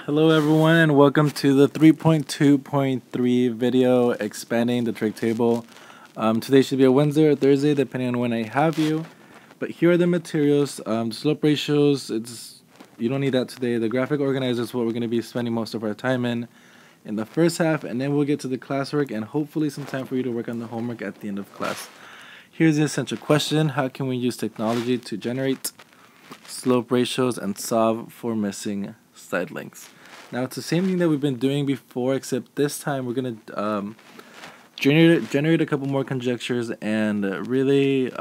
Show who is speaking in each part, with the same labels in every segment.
Speaker 1: Hello everyone and welcome to the 3.2.3 video expanding the trig table. Today should be a Wednesday or Thursday depending on when I have you. But here are the materials. Slope ratios, you don't need that today. The graphic organizer is what we're going to be spending most of our time in the first half, and then we'll get to the classwork and hopefully some time for you to work on the homework at the end of class. Here's the essential question: how can we use technology to generate slope ratios and solve for missing side lengths? Now it's the same thing that we've been doing before, except this time we're going to generate a couple more conjectures and really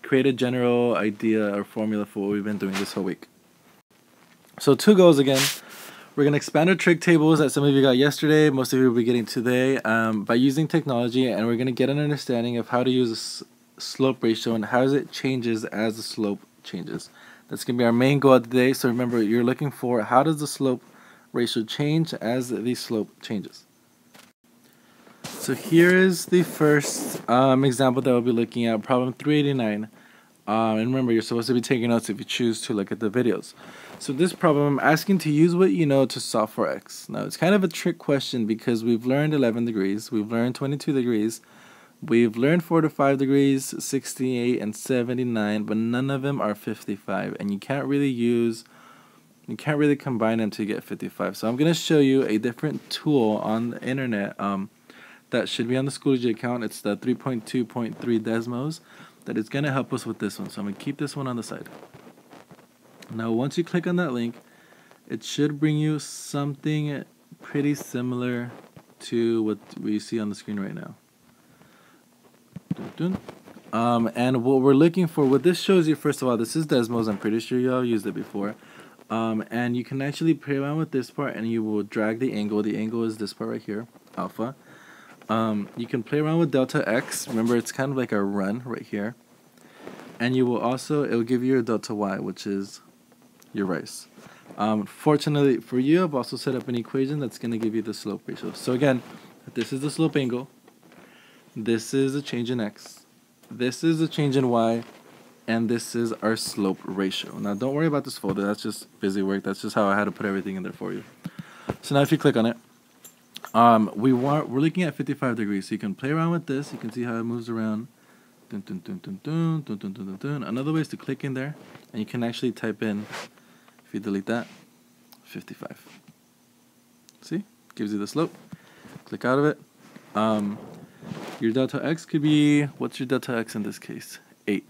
Speaker 1: create a general idea or formula for what we've been doing this whole week. So two goals again. We're going to expand our trig tables that some of you got yesterday, most of you will be getting today, by using technology, and we're going to get an understanding of how to use a slope ratio and how it changes as the slope changes. That's going to be our main goal today. So remember, you're looking for how does the slope ratio change as the slope changes. So here is the first example that we'll be looking at, problem 389. And remember, you're supposed to be taking notes if you choose to look at the videos. So this problem, I'm asking to use what you know to solve for x. Now, it's kind of a trick question because we've learned 11 degrees, we've learned 22 degrees, we've learned 4 to 5 degrees, 68, and 79, but none of them are 55, and you can't really combine them to get 55. So I'm going to show you a different tool on the internet that should be on the Schoology account. It's the 3.2.3 Desmos that is going to help us with this one. So I'm going to keep this one on the side. Now once you click on that link, it should bring you something pretty similar to what we see on the screen right now. And what we're looking for, what this shows you, first of all, this is Desmos. I'm pretty sure you all used it before. And you can actually play around with this part and you will drag the angle. The angle is this part right here, alpha. You can play around with delta x. Remember, it's kind of like a run right here. And you will also, it will give you your delta y, which is your rice. Fortunately for you, I've also set up an equation that's going to give you the slope ratio. So again, this is the slope angle. This is a change in x. This is a change in y. And this is our slope ratio. Now don't worry about this folder. That's just busy work. That's just how I had to put everything in there for you. So now if you click on it, we're looking at 55 degrees. So you can play around with this. You can see how it moves around. Dun, dun, dun, dun, dun, dun, dun, dun, dun, dun. Another way is to click in there, and you can actually type in, if you delete that, 55. See? Gives you the slope. Click out of it. Your delta x could be, what's your delta x in this case? 8.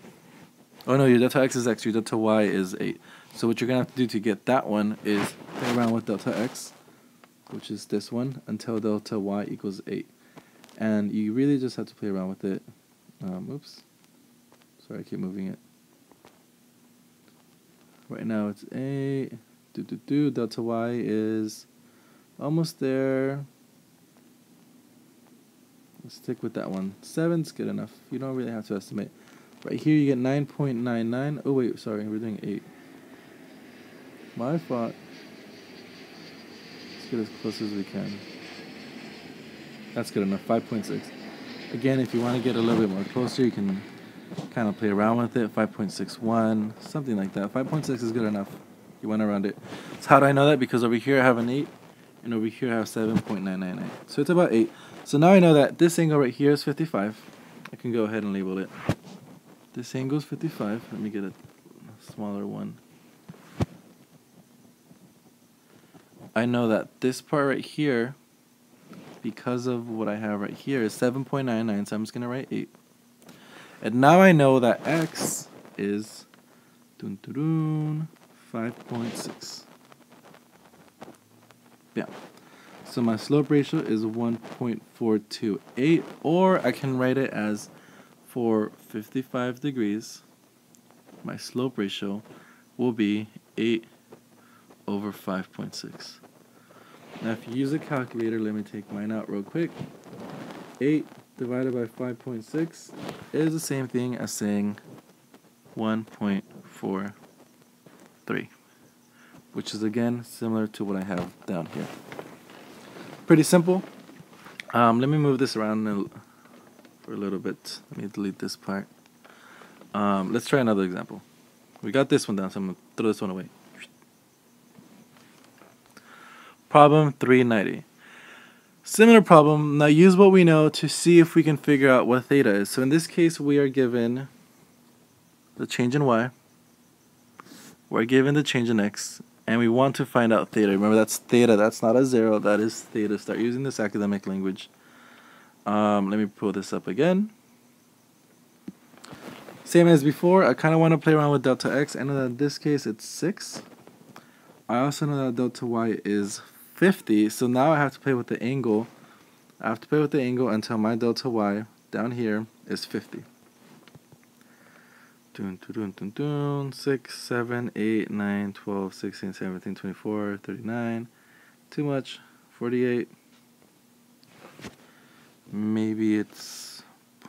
Speaker 1: Oh no, your delta x is x, your delta y is 8. So what you're going to have to do to get that one is play around with delta x, which is this one, until delta y equals 8. And you really just have to play around with it. Oops. Sorry, I keep moving it. Right now it's 8. Delta y is almost there. Let's stick with that one. 7's good enough. You don't really have to estimate. Right here you get 9.99. Oh wait, sorry, we're doing 8. My fault. Let's get as close as we can. That's good enough. 5.6. Again, if you want to get a little bit more closer, you can kind of play around with it. 5.61, something like that. 5.6 is good enough. You want to round it. So how do I know that? Because over here I have an 8, and over here I have 7.999. So it's about 8. So now I know that this angle right here is 55. I can go ahead and label it. This angle is 55. Let me get a smaller one. I know that this part right here, because of what I have right here, is 7.99, so I'm just going to write 8. And now I know that x is 5.6. Yeah. So my slope ratio is 1.428, or I can write it as for 55 degrees, my slope ratio will be 8 over 5.6. Now if you use a calculator, let me take mine out real quick. 8 divided by 5.6 is the same thing as saying 1.43, which is again similar to what I have down here. Pretty simple. Let me move this around for a little bit. Let me delete this part. Let's try another example. We got this one down, so I'm going to throw this one away. Problem 390. Similar problem. Now use what we know to see if we can figure out what theta is. So in this case, we are given the change in y. We're given the change in x. And we want to find out theta. Remember, that's theta. That's not a 0. That is theta. Start using this academic language. Let me pull this up again. Same as before, I kind of want to play around with delta x. I know that in this case it's 6. I also know that delta y is 50. So now I have to play with the angle. I have to play with the angle until my delta y down here is 50. 6, 7, 8, 9, 12, 16, 17, 24, 39. Too much. 48. Maybe it's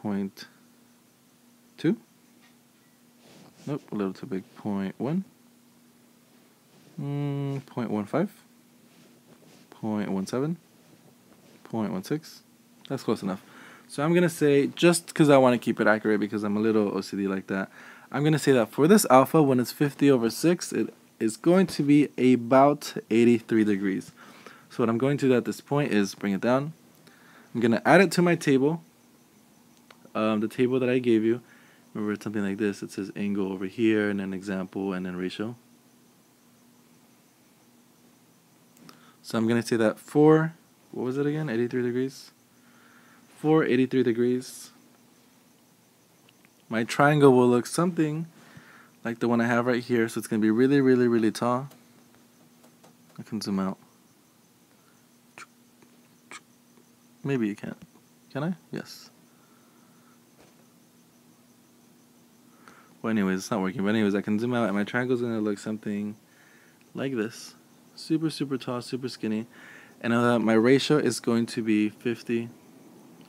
Speaker 1: 0.2. Nope, a little too big. 0.1. 0.15. 0.17. 0.16. That's close enough. So I'm going to say, just because I want to keep it accurate because I'm a little OCD like that, I'm going to say that for this alpha, when it's 50 over 6, it is going to be about 83 degrees. So what I'm going to do at this point is bring it down. I'm going to add it to my table, the table that I gave you. Remember, it's something like this. It says angle over here, and then example, and then ratio. So I'm going to say that for, what was it again, 83 degrees? For 83 degrees, my triangle will look something like the one I have right here. So it's going to be really, really, really tall. I can zoom out. Maybe you can't. Can I? Yes. Well, anyways, it's not working. But anyways, I can zoom out, and my triangle is going to look something like this. Super, super tall, super skinny. And my ratio is going to be 50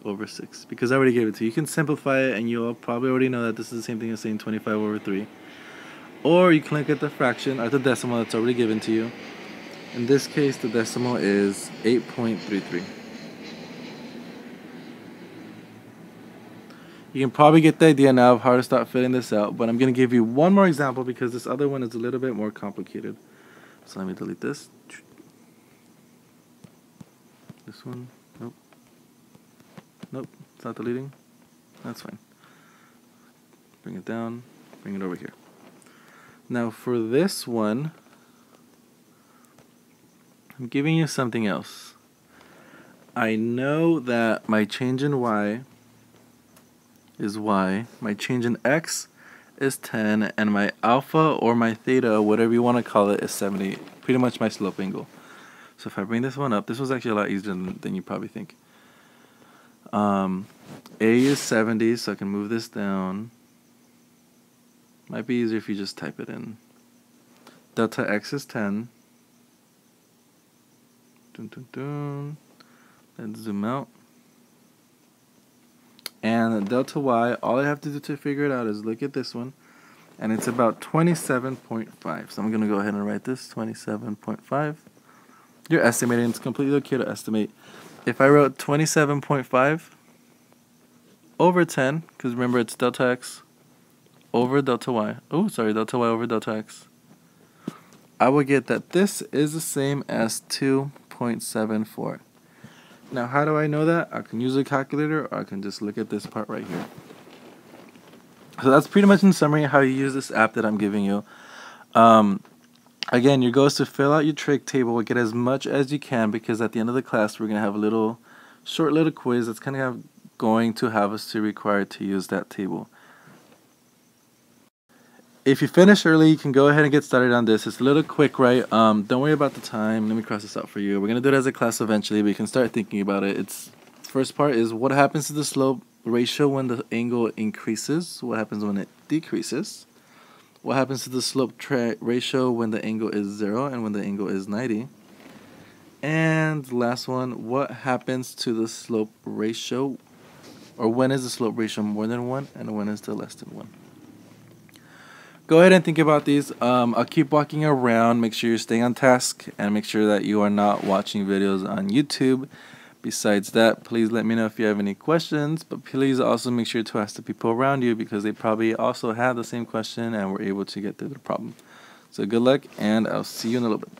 Speaker 1: over 6, because I already gave it to you. You can simplify it, and you'll probably already know that this is the same thing as saying 25 over 3. Or you can look at the fraction, or the decimal that's already given to you. In this case, the decimal is 8.33. You can probably get the idea now of how to start filling this out, but I'm going to give you one more example because this other one is a little bit more complicated. So let me delete this. This one, nope. Nope, it's not deleting. That's fine. Bring it down, bring it over here. Now for this one, I'm giving you something else. I know that my change in y is y, my change in x is 10, and my alpha or my theta, whatever you want to call it, is 70. Pretty much my slope angle. So if I bring this one up, this was actually a lot easier than you probably think. A is 70, so I can move this down. Might be easier if you just type it in. Delta x is 10. Let's zoom out. And delta y, all I have to do to figure it out is look at this one, and it's about 27.5. So I'm going to go ahead and write this, 27.5. You're estimating, it's completely okay to estimate. If I wrote 27.5 over 10, because remember it's delta x over delta y. Oh, sorry, delta y over delta x. I will get that this is the same as 2.74. Now, how do I know that? I can use a calculator, or I can just look at this part right here. So that's pretty much in summary how you use this app that I'm giving you. Again, your goal is to fill out your trig table, get as much as you can, because at the end of the class, we're going to have a short little quiz that's kind of going to have us required to use that table. If you finish early, you can go ahead and get started on this. It's a little quick, right? Don't worry about the time. Let me cross this out for you. We're going to do it as a class eventually, but you can start thinking about it. First part is what happens to the slope ratio when the angle increases? What happens when it decreases? What happens to the slope ratio when the angle is 0 and when the angle is 90? And last one, what happens to the slope ratio, or when is the slope ratio more than 1 and when is it less than 1? Go ahead and think about these. I'll keep walking around. Make sure you're staying on task and make sure that you are not watching videos on YouTube. Besides that, please let me know if you have any questions, but please also make sure to ask the people around you because they probably also had the same question and were able to get through the problem. So good luck, and I'll see you in a little bit.